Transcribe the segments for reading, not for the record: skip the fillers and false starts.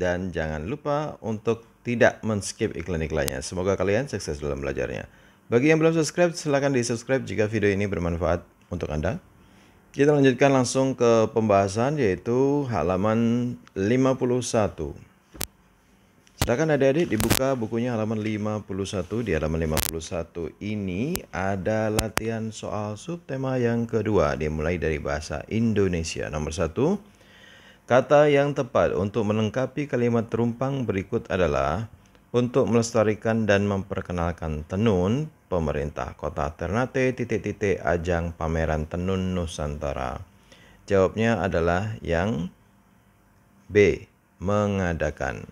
dan jangan lupa untuk tidak men-skip iklan-iklannya. Semoga kalian sukses dalam belajarnya. Bagi yang belum subscribe, silahkan di-subscribe jika video ini bermanfaat untuk Anda. Kita lanjutkan langsung ke pembahasan, yaitu halaman 51. Silakan adik-adik dibuka bukunya halaman 51. Di halaman 51 ini ada latihan soal subtema yang kedua, dimulai dari bahasa Indonesia. Nomor 1, kata yang tepat untuk melengkapi kalimat terumpang berikut adalah: untuk melestarikan dan memperkenalkan tenun, pemerintah kota Ternate ... ajang pameran tenun Nusantara. Jawabnya adalah yang B, mengadakan.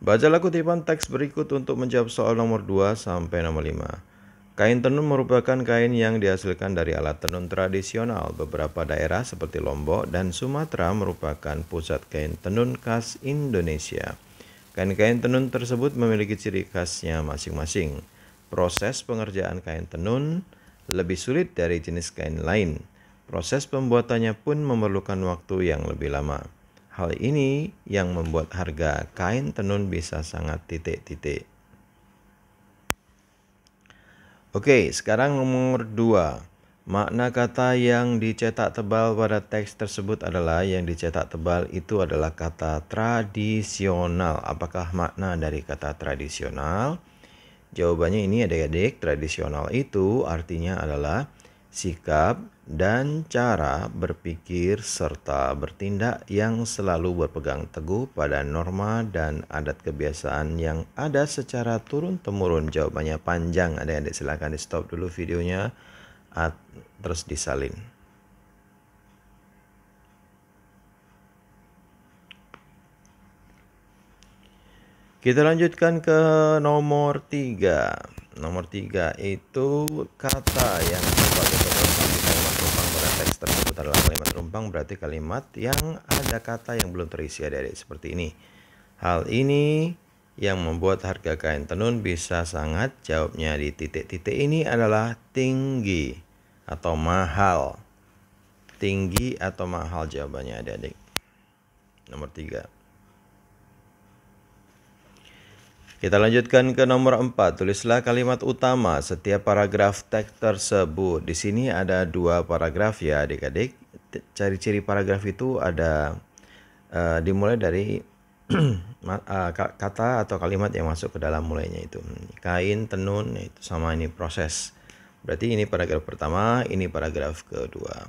Bacalah kutipan teks berikut untuk menjawab soal nomor 2 sampai nomor 5. Kain tenun merupakan kain yang dihasilkan dari alat tenun tradisional. Beberapa daerah seperti Lombok dan Sumatera merupakan pusat kain tenun khas Indonesia. Kain-kain tenun tersebut memiliki ciri khasnya masing-masing. Proses pengerjaan kain tenun lebih sulit dari jenis kain lain. Proses pembuatannya pun memerlukan waktu yang lebih lama. Hal ini yang membuat harga kain tenun bisa sangat ... Oke, sekarang nomor 2. Makna kata yang dicetak tebal pada teks tersebut adalah: yang dicetak tebal itu adalah kata tradisional. Apakah makna dari kata tradisional? Jawabannya ini adik-adik, tradisional itu artinya adalah sikap dan cara berpikir serta bertindak yang selalu berpegang teguh pada norma dan adat kebiasaan yang ada secara turun-temurun. Jawabannya panjang adik-adik, silakan di stop dulu videonya terus disalin. Kita lanjutkan ke nomor 3. Nomor 3 itu kata yang tepat untuk melengkapi kalimat terumpang pada teks tersebut adalah kalimat terumpang, berarti kalimat yang ada kata yang belum terisi adik-adik, seperti ini. Hal ini yang membuat harga kain tenun bisa sangat. Jawabnya di titik-titik ini adalah tinggi atau mahal. Tinggi atau mahal jawabannya adik-adik. Nomor 3. Kita lanjutkan ke nomor 4. Tulislah kalimat utama setiap paragraf teks tersebut. Di sini ada 2 paragraf ya adik-adik. Ciri-ciri paragraf itu ada dimulai dari kata atau kalimat yang masuk ke dalam mulainya itu. Kain, tenun, itu sama ini proses. Berarti ini paragraf pertama, ini paragraf kedua.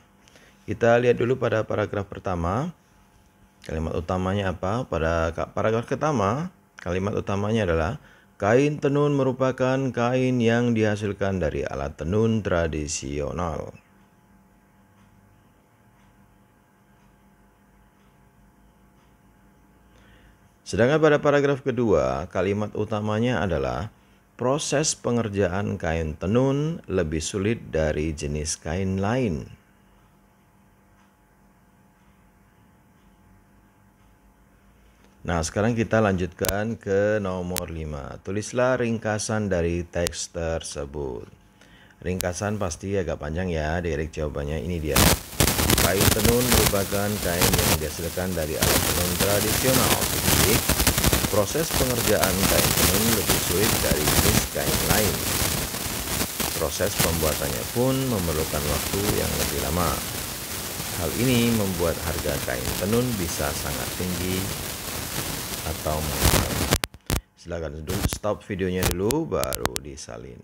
Kita lihat dulu pada paragraf pertama. Kalimat utamanya apa? Pada paragraf pertama, kalimat utamanya adalah: kain tenun merupakan kain yang dihasilkan dari alat tenun tradisional. Sedangkan pada paragraf kedua, kalimat utamanya adalah: proses pengerjaan kain tenun lebih sulit dari jenis kain lain. Nah, sekarang kita lanjutkan ke nomor 5. Tulislah ringkasan dari teks tersebut. Ringkasan pasti agak panjang ya, adik-adik. Jawabannya ini dia. Kain tenun merupakan kain yang dihasilkan dari alat tenun tradisional. Proses pengerjaan kain tenun lebih sulit dari jenis kain lain. Proses pembuatannya pun memerlukan waktu yang lebih lama. Hal ini membuat harga kain tenun bisa sangat tinggi atau mahal. Silakan stop videonya dulu baru disalin.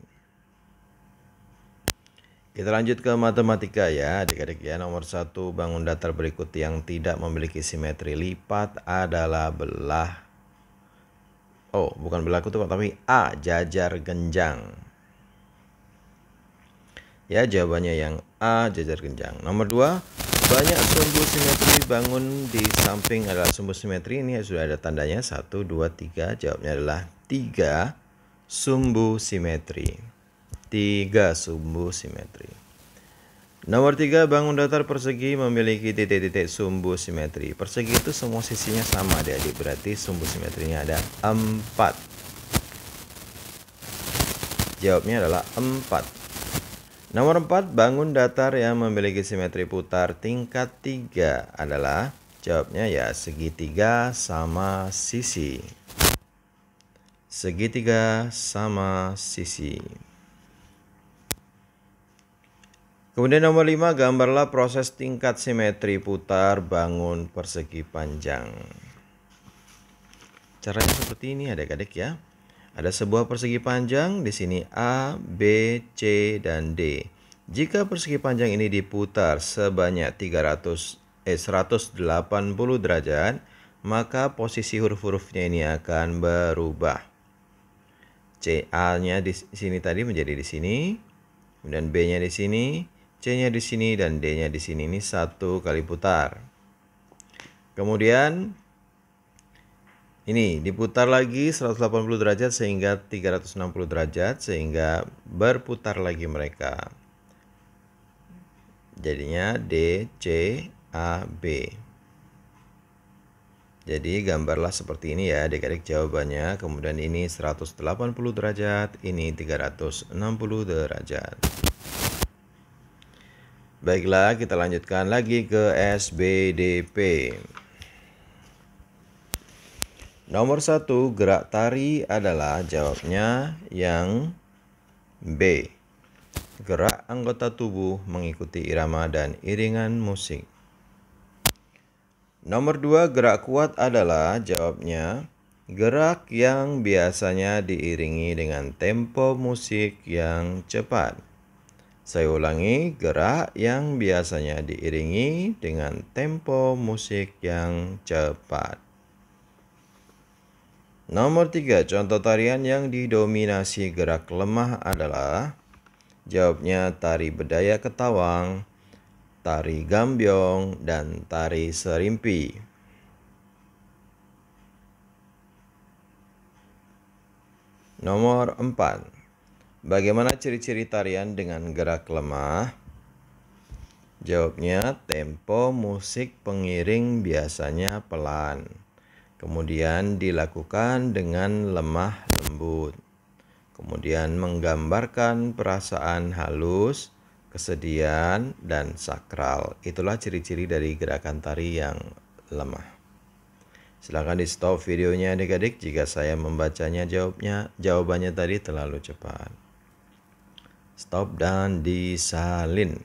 Kita lanjut ke matematika ya adik-adik ya. Nomor 1, bangun datar berikut yang tidak memiliki simetri lipat adalah belah. Oh, bukan belah kutub tapi A, jajar genjang. Ya, jawabannya yang A, jajar genjang. Nomor 2, banyak sumbu simetri bangun di samping adalah sumbu simetri. Ini sudah ada tandanya 1, 2, 3. Jawabnya adalah 3 sumbu simetri. 3 sumbu simetri. Nomor 3, bangun datar persegi memiliki titik-titik sumbu simetri. Persegi itu semua sisinya sama adik-adik, berarti sumbu simetrinya ada 4. Jawabnya adalah 4. Nomor 4, bangun datar yang memiliki simetri putar tingkat 3 adalah Jawabnya ya segitiga sama sisi. Segitiga sama sisi. Kemudian nomor 5, gambarlah proses tingkat simetri putar bangun persegi panjang. Caranya seperti ini adik-adik ya. Ada sebuah persegi panjang di sini A, B, C, dan D. Jika persegi panjang ini diputar sebanyak 180 derajat, maka posisi huruf-hurufnya ini akan berubah. A-nya di sini tadi menjadi di sini, kemudian B-nya di sini, C-nya di sini, dan D-nya di sini. Ini 1 kali putar. Kemudian ini diputar lagi 180 derajat sehingga 360 derajat, sehingga berputar lagi mereka. Jadinya D, C, A, B. Jadi gambarlah seperti ini ya adik-adik jawabannya. Kemudian ini 180 derajat, ini 360 derajat. Baiklah, kita lanjutkan lagi ke SBDP. Nomor 1, gerak tari adalah jawabnya yang B. Gerak anggota tubuh mengikuti irama dan iringan musik. Nomor 2, gerak kuat adalah jawabnya gerak yang biasanya diiringi dengan tempo musik yang cepat. Saya ulangi, gerak yang biasanya diiringi dengan tempo musik yang cepat. Nomor 3, contoh tarian yang didominasi gerak lemah adalah jawabnya tari bedaya ketawang, tari gambyong, dan tari serimpi. Nomor 4. Bagaimana ciri-ciri tarian dengan gerak lemah? Jawabnya tempo musik pengiring biasanya pelan. Kemudian dilakukan dengan lemah lembut. Kemudian menggambarkan perasaan halus, kesedihan, dan sakral. Itulah ciri-ciri dari gerakan tari yang lemah. Silahkan di stop videonya adik-adik jika saya membacanya jawabannya tadi terlalu cepat. Stop dan disalin.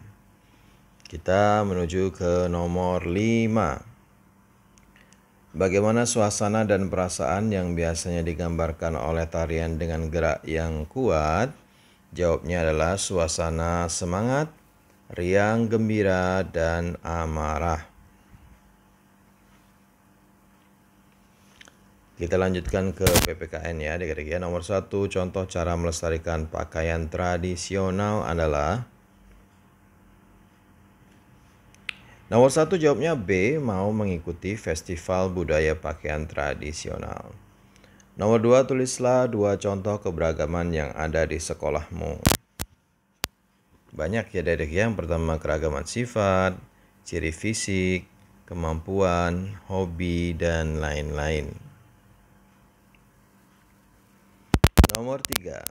Kita menuju ke nomor 5. Bagaimana suasana dan perasaan yang biasanya digambarkan oleh tarian dengan gerak yang kuat? Jawabnya adalah suasana semangat, riang, gembira, dan amarah. Kita lanjutkan ke PPKN ya adik-adik ya. Nomor 1, contoh cara melestarikan pakaian tradisional adalah nomor 1, jawabnya B, mau mengikuti festival budaya pakaian tradisional. Nomor 2, tulislah 2 contoh keberagaman yang ada di sekolahmu. Banyak ya adik-adik ya. Yang pertama keragaman sifat, ciri fisik, kemampuan, hobi, dan lain-lain. Nomor 3,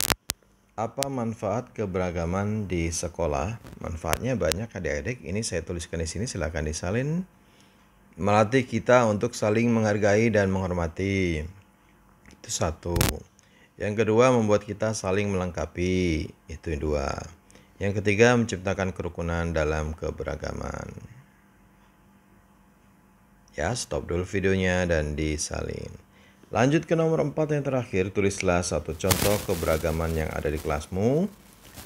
apa manfaat keberagaman di sekolah? Manfaatnya banyak adik-adik. Ini saya tuliskan di sini, silakan disalin. Melatih kita untuk saling menghargai dan menghormati. Itu 1. Yang kedua, membuat kita saling melengkapi. Itu 2. Yang ketiga, menciptakan kerukunan dalam keberagaman. Ya, stop dulu videonya dan disalin. Lanjut ke nomor 4 yang terakhir, tulislah 1 contoh keberagaman yang ada di kelasmu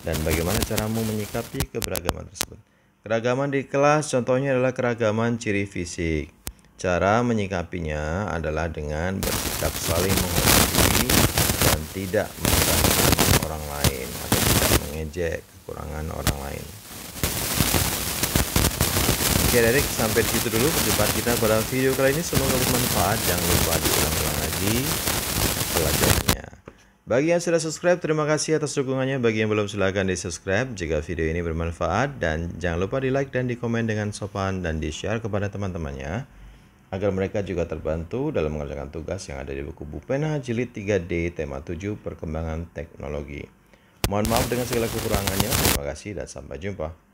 dan bagaimana caramu menyikapi keberagaman tersebut. Keragaman di kelas contohnya adalah keragaman ciri fisik. Cara menyikapinya adalah dengan bersikap saling menghormati dan tidak merendahkan orang lain atau tidak mengejek kekurangan orang lain. Oke adik, sampai di situ dulu perjumpaan kita pada video kali ini. Semoga bermanfaat. Jangan lupa diulang-ulang lagi pelajarannya. Bagi yang sudah subscribe, terima kasih atas dukungannya. Bagi yang belum, silahkan di subscribe jika video ini bermanfaat. Dan jangan lupa di like dan di komen dengan sopan dan di share kepada teman-temannya, agar mereka juga terbantu dalam mengerjakan tugas yang ada di buku Bupena Jilid 3D tema 7 Perkembangan Teknologi. Mohon maaf dengan segala kekurangannya. Terima kasih dan sampai jumpa.